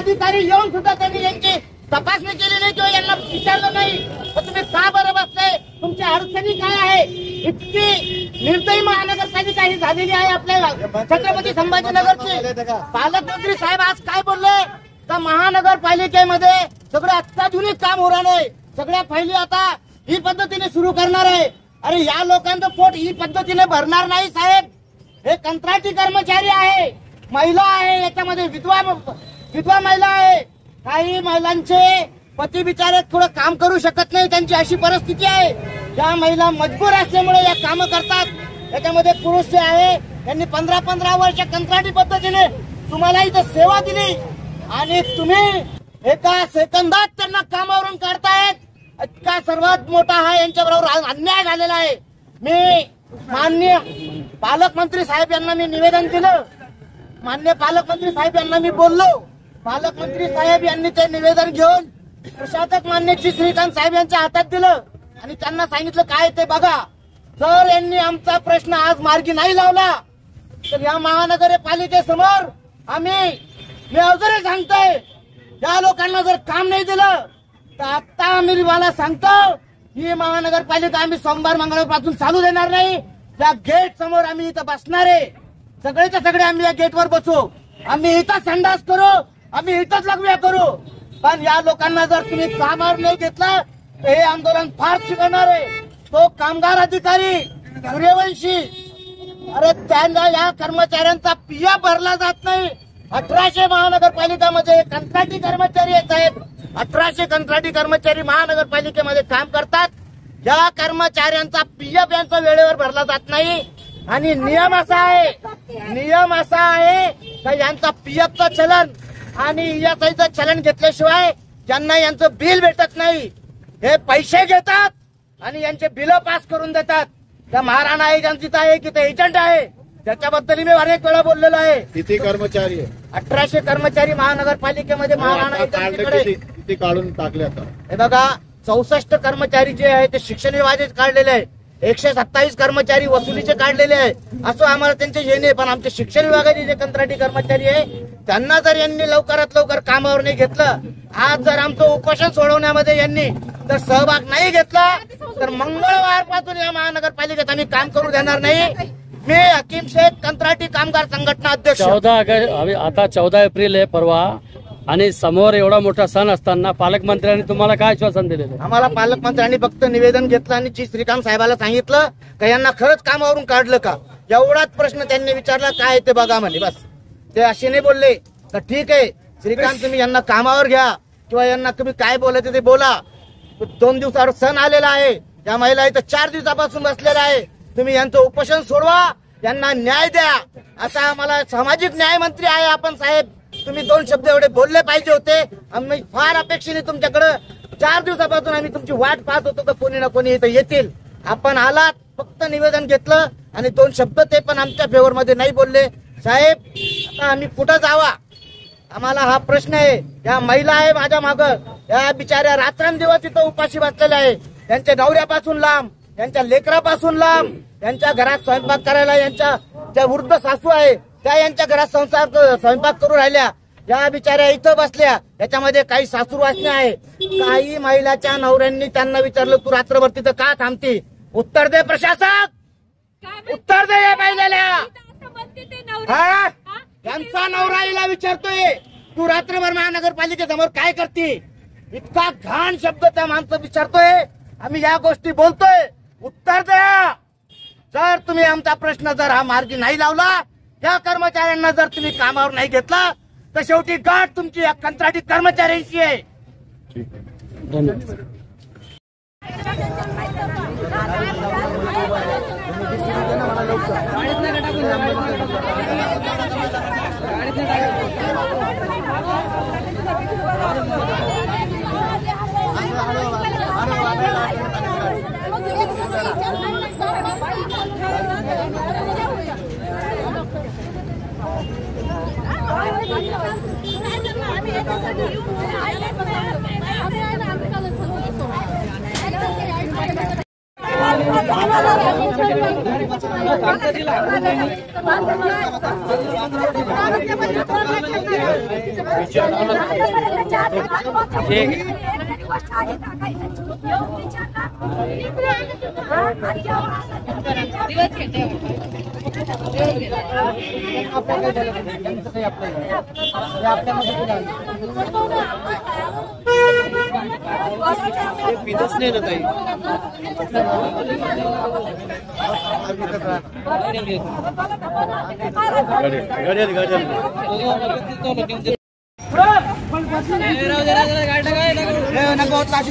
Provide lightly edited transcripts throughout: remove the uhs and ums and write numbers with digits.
अधिकारी येऊन सुद्धा त्यांनी यांची तपासणी केली नाही किंवा यांना विचारलं नाही तुम्ही का बरं बसलाय, तुमच्या अडचणी काय आहे. इतकी निर्दयी महानगरपालिका ही झालेली आहे आपल्या छत्रपती संभाजीनगरची. पालकमंत्री साहेब आज काय बोलले का महानगरपालिकेमध्ये सगळं अत्याधुनिक काम होणार नाही, सगळ्या फायली आता ही पद्धतीने सुरू करणार आहे. अरे या लोकांचं पोट ही पद्धतीने भरणार नाही साहेब. हे कंत्राटी कर्मचारी आहे, महिला आहे, याच्यामध्ये विधवा महिला आहे. काही महिलांचे पती बिचारे थोडं काम करू शकत नाही, त्यांची अशी परिस्थिती आहे. या महिला मजबूर असल्यामुळे या काम करतात. याच्यामध्ये पुरुष जे आहे त्यांनी 15-15 वर्ष कंत्राटी पद्धतीने तुम्हाला इथं सेवा दिली आणि तुम्ही एका सेकंदात त्यांना कामावरून काढतायत. इतका सर्वात मोठा हा यांच्याबरोबर अन्याय झालेला आहे. मी माननीय पालकमंत्री साहेब यांना मी निवेदन दिलं, माननीय पालकमंत्री साहेब यांना मी बोललो. पालकमंत्री साहेब यांनी ते निवेदन घेऊन प्रशासक मान्य श्रीकांत साहेब यांच्या हातात दिलं आणि त्यांना सांगितलं काय ते बघा. जर यांनी आमचा प्रश्न आज मार्गी नाही लावला तर या महानगरपालिकेसमोर मी अजूनही सांगतोय, या लोकांना जर काम नाही दिलं तर आता मी मला सांगतो ही महानगरपालिका आम्ही सोमवार मंगळवारपासून चालू देणार नाही. त्या गेट समोर आम्ही इथं बसणार आहे. सगळेच्या सगळे आम्ही या गेटवर बसू, आम्ही इथं संडास करू, आम्ही इथंच लघव्या करू. पण या लोकांना जर तुम्ही कामावर नाही घेतलं तर हे आंदोलन फार शिकवणार आहे. तो कामगार अधिकारी सूर्यवंशी, अरे त्यांना या कर्मचाऱ्यांचा पिया भरला जात नाही. 1800 महानगरपालिकामध्ये कंत्राटी कर्मचारी आहेत साहेब, 1800 कंत्राटी कर्मचारी महानगरपालिकेमध्ये काम करतात. या कर्मचाऱ्यांचा पीएफ यांचा वेळेवर भरला जात नाही आणि नियम असा आहे का यांचा पीएफचं चलन आणि ईएसआयचं चलन घेतल्याशिवाय ज्यांना यांचं बिल भेटत नाही. हे पैसे घेतात आणि यांचे बिल पास करून देतात. त्या महाराणा एजन्सीच आहे की ते एजंट आहे त्याच्याबद्दल मी अनेक वेळा बोललेलो आहे. किती कर्मचारी आहे? 1800 कर्मचारी महानगरपालिकेमध्ये महाराणा एजन्सीकडे किती काढून टाकले आता? हे बघा 64 कर्मचारी जे आहे ते शिक्षण विभागाचे काढलेले आहे, 127 कर्मचारी वसुलीचे काढलेले आहे. असं आम्हाला त्यांचे येणे, पण आमचे शिक्षण विभागाचे जे कंत्राटी कर्मचारी आहे त्यांना जर यांनी लवकरात लवकर कामावर नाही घेतलं, आज जर आमचं उपोषण सोडवण्यामध्ये यांनी जर सहभाग नाही घेतला तर मंगळवारपासून या महानगरपालिकेत आम्ही काम करू देणार नाही. मी हकीम शेख कंत्राटी कामगार संघटना अध्यक्ष. 14 एप्रिल आहे परवा आणि समोर एवढा मोठा सण असताना पालकमंत्र्यांनी तुम्हाला काय आश्वासन दिलेलं? आम्हाला पालकमंत्र्यांनी फक्त निवेदन घेतलं आणि श्रीकांत साहेबाला सांगितलं का यांना खरंच कामावरून काढलं का, एवढाच प्रश्न त्यांनी विचारला, काय ते बघा म्हणे. बस ते असे नाही बोलले तर ठीक आहे श्रीकांत तुम्ही यांना कामावर घ्या किंवा यांना तुम्ही काय बोलायचं ते बोला. 2 दिवसावर सण आलेला आहे, या महिला इथं 4 दिवसापासून बसलेला आहे. तुम्ही यांचं उपोषण सोडवा, यांना न्याय द्या. आता आम्हाला सामाजिक न्याय मंत्री आहे आपण साहेब, तुम्ही 2 शब्द एवढे बोलले पाहिजे होते. आम्ही फार अपेक्षेने तुमच्याकडे 4 दिवसापासून आम्ही तुमची वाट पाहत होतो तर कोणी ना कोणी इथं येतील. आपण आलात, फक्त निवेदन घेतलं आणि 2 शब्द ते पण आमच्या फेवर मध्ये नाही बोलले. साहेब आता आम्ही कुठं जावा, आम्हाला हा प्रश्न आहे. या महिला आहे माझ्या मागं, या बिचाऱ्या रात्रंदिवस इथं उपाशी बसलेल्या आहे. त्यांच्या नवऱ्यापासून लांब, यांच्या लेकरापासून लांब, यांच्या घरात स्वयंपाक करायला यांच्या ज्या वृद्ध सासू आहे त्या यांच्या घरात स्वयंपाक करू राहिल्या. या बिचाऱ्या इथं बसल्या, याच्यामध्ये काही सासूरवासने आहे. काही महिलाच्या नवऱ्यांनी त्यांना विचारलं तू रात्रभर तिथं का थांबती? उत्तर दे प्रशासक, उत्तर दे. या महिलेला त्यांचा नवरा हिला विचारतोय तू रात्रभर महानगरपालिकेसमोर काय करते? इतका घाण शब्द त्या माणसं विचारतोय. आम्ही या गोष्टी बोलतोय, उत्तर द्या. जर तुम्ही आमचा प्रश्न जर हा मार्गी नाही लावला, या कर्मचाऱ्यांना जर तुम्ही कामावर नाही घेतला तर शेवटी गाठ तुमची या कंत्राटी कर्मचाऱ्यांची आहे.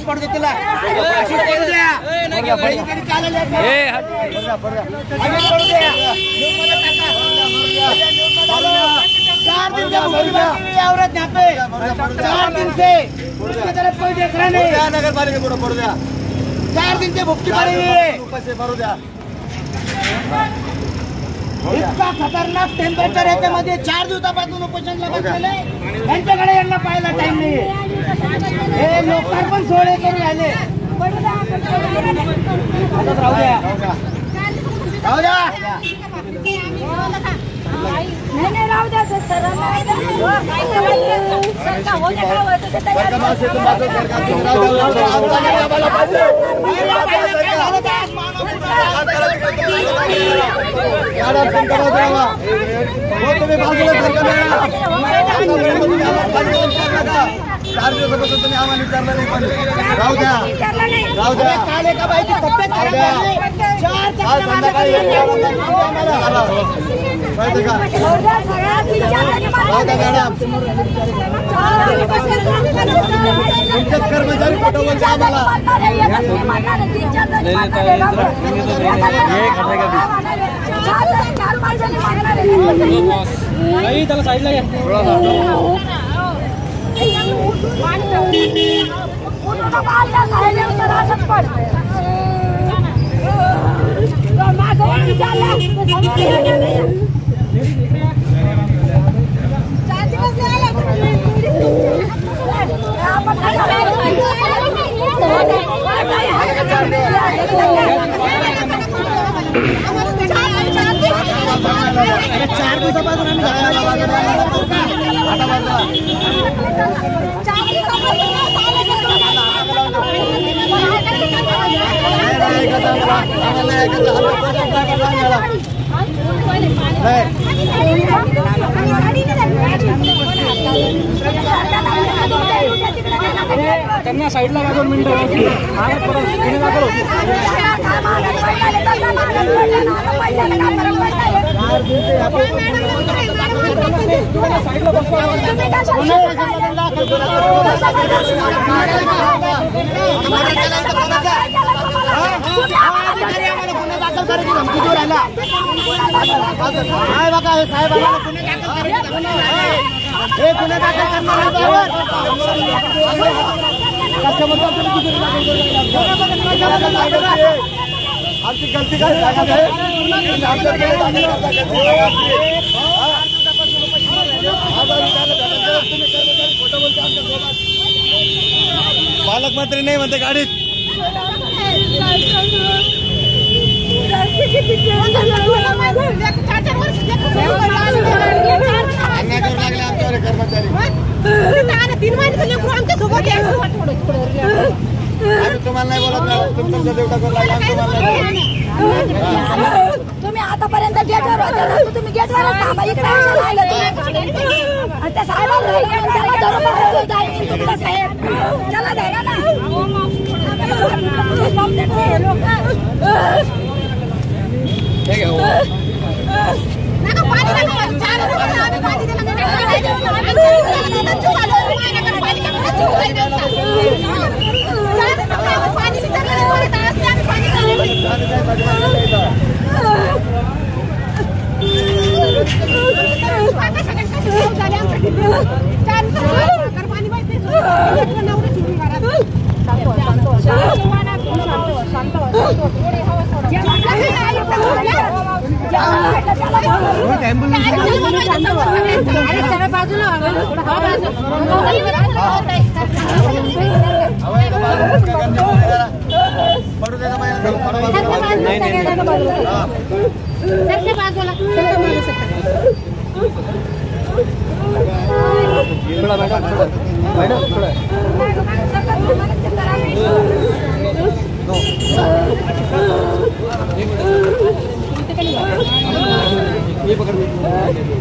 पडू दे तिला नगर पालिके पुढे पडू द्या 4 दिन से भुक्ती भरू द्या इतका खतरनाक टेम्परेचर याच्यामध्ये 4 दिवसापासून उपोषणला बसलेले त्यांच्याकडे यांना पाहायला टाइम नाही हे लोकार्पण सोहळे करून राहिले राहू द्या नाही राहू द्या सर तुम्ही बाजूला चार दिवसापासून तुम्ही आम्हाला विचारलं नाही पण राहू द्या राहू द्या काल एका बाईची तब्येत खराब झाली 4 संध्याकाळी तुमचेच कर्मचारी पटवून आम्हाला त्याला साईडला घ्या चार दिवसापासून त्यांना साईडला 2 मिनिटं आमची गलती काय सांगत आहे पालकमंत्री नाही म्हणते गाडीत आमच्यावर कर्मचारी 3 महिने आमच्या सोबत आम्ही तुम्हाला नाही बोलत नाही तुमच्या देवटा करू लागला तुम्ही आतापर्यंत गेटवर होते ना तुम्ही गेटवर थांबा इकडे त्या साहेबांना साहेब त्याला द्यायला ना बाजूला पडू द्या बाहेर.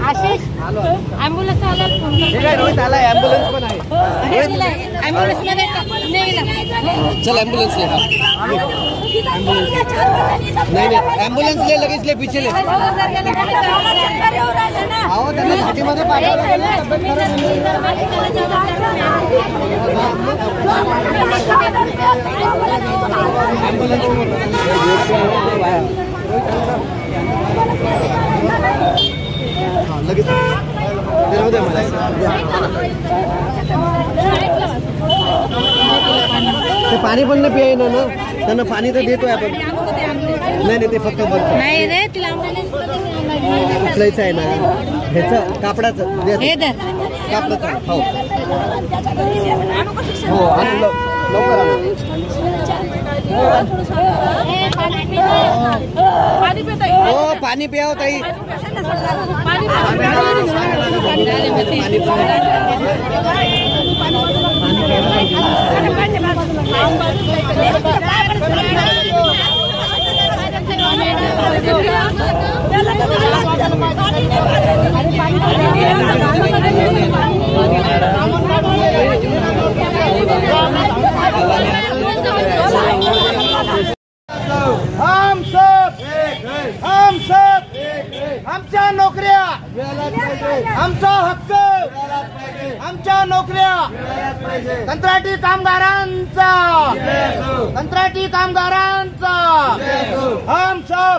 आशिष ॲम्ब्युलन्स आला रोहित आला ॲम्ब्युलन्स पण आहे. ॲम्ब्युलन्स मध्ये चल ॲम्ब्युलन्स ले. नहीं ॲम्ब्युलन्स ले लगेच ले पीछे ले. अहो त्यांना घाटीमध्ये लगेच राहू द्या मला. ते पाणी पण नाही प्यायना ना, त्यांना पाणी तर देतोय आपण. नाही ते फक्त बघतो. नाही रे तिला उचलायचं आहे ना ह्याचं कापडाचं कापडाचं. हो हो आणि लवकर आणा. हो पाणी प्या हो ताई. हम सब आमच्या नोकऱ्या, आमचा हक्क, आमच्या नोकऱ्या कंत्राटी कामगारांचा, कंत्राटी कामगारांचा. हम सब